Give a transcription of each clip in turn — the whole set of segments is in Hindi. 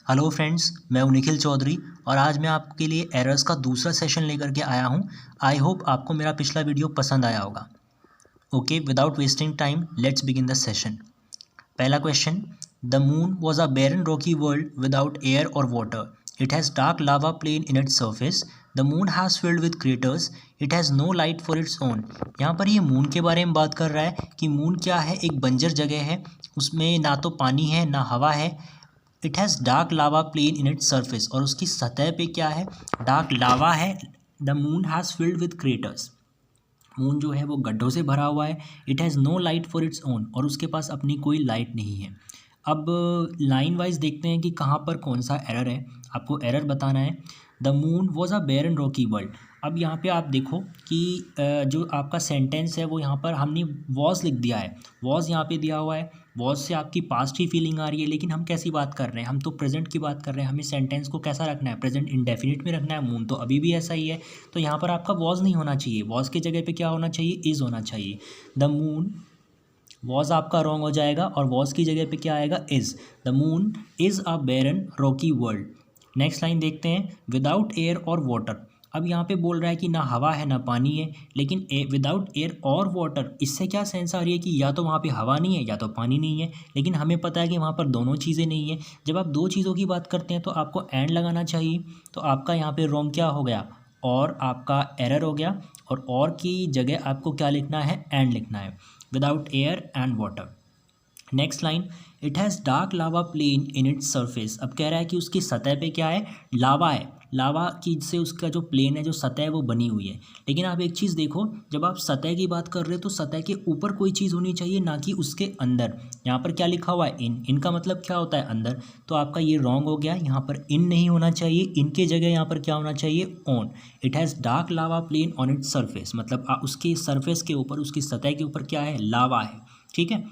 हेलो फ्रेंड्स, मैं हूं निखिल चौधरी और आज मैं आपके लिए एरर्स का दूसरा सेशन लेकर के आया हूं। आई होप आपको मेरा पिछला वीडियो पसंद आया होगा। Okay, without wasting time let's begin the session. पहला question, the moon was a barren rocky world without air और water. It has dark lava plain in its surface. The moon has filled with craters. It has no light for its own. यहाँ पर ये मून के बारे में बात कर रहा है कि मून क्या है, एक बंजर जगह है, उसमें ना तो पानी है ना हवा है। It has dark lava plain in its surface, और उसकी सतह पे क्या है, डार्क लावा है। The moon has filled with craters, moon जो है वो गड्ढों से भरा हुआ है। It has no light for its own, और उसके पास अपनी कोई लाइट नहीं है। अब लाइन वाइज देखते हैं कि कहाँ पर कौन सा एरर है। आपको एरर बताना है। The moon was a barren rocky world. अब यहाँ पे आप देखो कि जो आपका सेंटेंस है वो यहाँ पर हमने वॉज लिख दिया है। वॉज यहाँ पे दिया हुआ है। वॉज से आपकी पास्ट ही फीलिंग आ रही है, लेकिन हम कैसी बात कर रहे हैं, हम तो प्रेजेंट की बात कर रहे हैं। हमें सेंटेंस को कैसा रखना है, प्रेजेंट इंडेफिनिट में रखना है। मून तो अभी भी ऐसा ही है, तो यहाँ पर आपका वॉज नहीं होना चाहिए। वॉज की जगह पे क्या होना चाहिए, इज़ होना चाहिए। द मून, वॉज आपका रॉन्ग हो जाएगा और वॉज की जगह पे क्या आएगा, is. The moon is a barren rocky world. Next line देखते हैं, विदाउट एयर और वाटर। अब यहाँ पे बोल रहा है कि ना हवा है ना पानी है, लेकिन विदाउट एयर और वाटर, इससे क्या सेंस आ रही है कि या तो वहाँ पे हवा नहीं है या तो पानी नहीं है। लेकिन हमें पता है कि वहाँ पर दोनों चीज़ें नहीं है। जब आप दो चीज़ों की बात करते हैं तो आपको एंड लगाना चाहिए। तो आपका यहाँ पे रॉन्ग क्या हो गया, और आपका एरर हो गया। और की जगह आपको क्या लिखना है, एंड लिखना है। Without air and water. Next line, it has dark lava plain in its surface. अब कह रहा है कि उसकी सतह पे क्या है, लावा है। लावा की से उसका जो प्लेन है, जो सतह है वो बनी हुई है। लेकिन आप एक चीज़ देखो, जब आप सतह की बात कर रहे हो तो सतह के ऊपर कोई चीज़ होनी चाहिए, ना कि उसके अंदर। यहाँ पर क्या लिखा हुआ है, इन। इन का मतलब क्या होता है, अंदर। तो आपका ये रॉन्ग हो गया। यहाँ पर इन नहीं होना चाहिए, इनके जगह यहाँ पर क्या होना चाहिए, on. It has dark lava plain on its surface, मतलब उसके सरफेस के ऊपर, उसकी सतह के ऊपर क्या है, लावा है। ठीक है।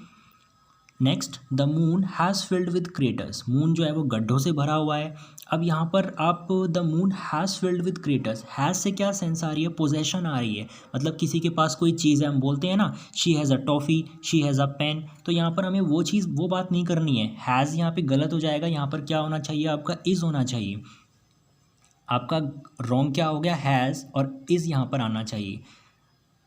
Next, the moon has filled with craters. Moon जो है वो गड्ढों से भरा हुआ है। अब यहाँ पर आप the moon has filled with craters, has से क्या सेंस आ रही है, पोजेशन आ रही है। मतलब किसी के पास कोई चीज़ है, हम बोलते हैं ना, she has a toffee, she has a pen. तो यहाँ पर हमें वो चीज़, वो बात नहीं करनी है। हैज़ यहाँ पे गलत हो जाएगा। यहाँ पर क्या होना चाहिए, आपका इज़ होना चाहिए। आपका रॉन्ग क्या हो गया, हैज़, और इज़ यहाँ पर आना चाहिए।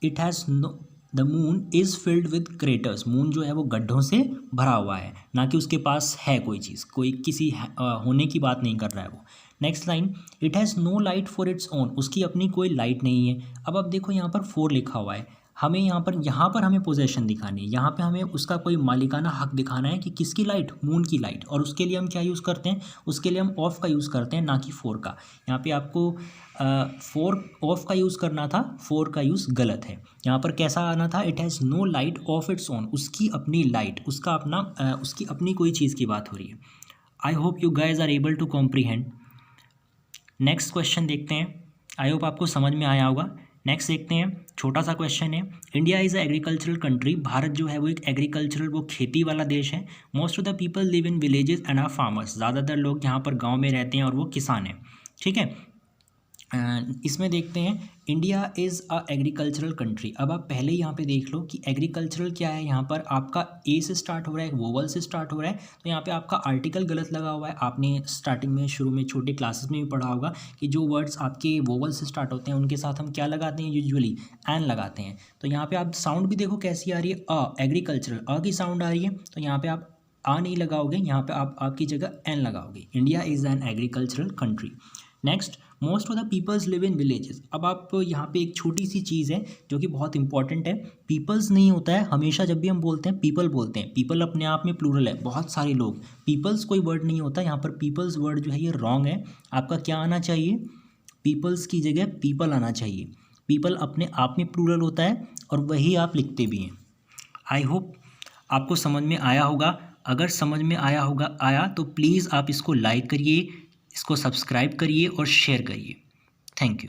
It has no, the moon is filled with craters. Moon जो है वो गड्ढों से भरा हुआ है, ना कि उसके पास है कोई चीज़, कोई किसी होने की बात नहीं कर रहा है वो। Next line, it has no light for its own. उसकी अपनी कोई लाइट नहीं है। अब देखो यहाँ पर फोर लिखा हुआ है। हमें यहाँ पर हमें पोजेशन दिखानी है। यहाँ पे हमें उसका कोई मालिकाना हक दिखाना है कि किसकी लाइट, मून की लाइट। और उसके लिए हम क्या यूज़ करते हैं, उसके लिए हम ऑफ का यूज़ करते हैं, ना कि फोर का। यहाँ पे आपको फोर ऑफ का यूज़ करना था, फोर का यूज़ गलत है। यहाँ पर कैसा आना था, it has no light of its own. उसकी अपनी लाइट, उसका अपना उसकी अपनी कोई चीज़ की बात हो रही है। I hope you guys are able to comprehend. Next question देखते हैं। आई होप आपको समझ में आया होगा। नेक्स्ट देखते हैं, छोटा सा क्वेश्चन है। India is a agricultural country. Bharat जो है वो एक एग्रीकल्चरल, वो खेती वाला देश है। Most of the people live in villages and are farmers. ज़्यादातर लोग यहाँ पर गाँव में रहते हैं और वो किसान हैं। ठीक है। इसमें देखते हैं, India is a agricultural country. अब आप पहले यहाँ पे देख लो कि एग्रीकल्चरल क्या है। यहाँ पर आपका ए से स्टार्ट हो रहा है, वोवल से स्टार्ट हो रहा है। तो यहाँ पे आपका आर्टिकल गलत लगा हुआ है। आपने स्टार्टिंग में, शुरू में, छोटे क्लासेस में भी पढ़ा होगा कि जो वर्ड्स आपके वोवल से स्टार्ट होते हैं उनके साथ हम क्या लगाते हैं, यूजुअली एन लगाते हैं। तो यहाँ पर आप साउंड भी देखो कैसी आ रही है, अ, एग्रीकल्चरल, अ की साउंड आ रही है। तो यहाँ पर आप आ नहीं लगाओगे, यहाँ पे आप आपकी जगह एन लगाओगे। India is an agricultural country. Next, most of the peoples live in villages. अब आप यहाँ पे एक छोटी सी चीज़ है जो कि बहुत इंपॉर्टेंट है। पीपल्स नहीं होता है हमेशा, जब भी हम बोलते हैं पीपल बोलते हैं। पीपल अपने आप में प्लूरल है, बहुत सारे लोग। पीपल्स कोई वर्ड नहीं होता। यहाँ पर पीपल्स वर्ड जो है ये रॉन्ग है। आपका क्या आना चाहिए, पीपल्स की जगह पीपल आना चाहिए। पीपल अपने आप में प्लूरल होता है और वही आप लिखते भी हैं। आई होप आपको समझ में आया होगा। अगर समझ में आया तो प्लीज़ आप इसको लाइक करिए, इसको सब्सक्राइब करिए और शेयर करिए। Thank you.